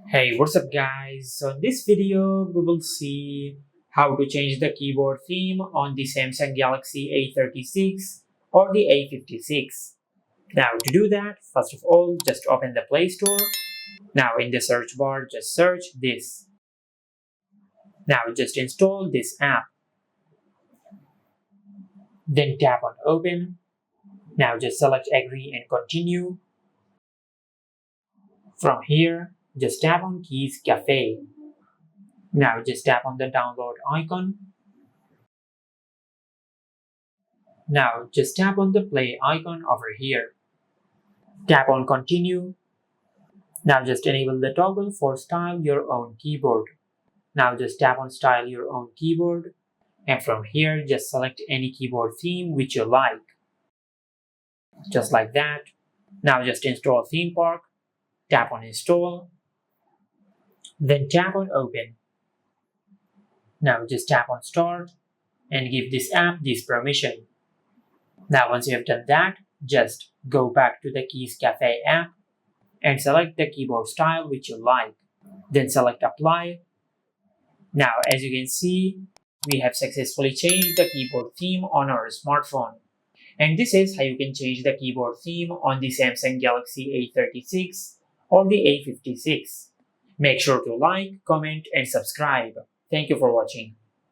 Hey, what's up guys? So in this video, we will see how to change the keyboard theme on the Samsung Galaxy A36 or the A56. Now to do that, first of all, just open the Play Store. Now in the search bar, just search this. Now just install this app. Then tap on Open. Now just select Agree and Continue. From here, just tap on Keys Cafe. Now just tap on the download icon. Now just tap on the play icon over here. Tap on continue. Now just enable the toggle for style your own keyboard. Now just tap on style your own keyboard, and from here just select any keyboard theme which you like. Just like that. Now just install theme park. Tap on install. Then tap on open. Now just tap on start and give this app this permission. Now once you have done that, just go back to the Keys Cafe app and select the keyboard style which you like. Then select apply. Now as you can see, we have successfully changed the keyboard theme on our smartphone. And this is how you can change the keyboard theme on the Samsung Galaxy A36 or the A56. Make sure to like, comment and subscribe. Thank you for watching.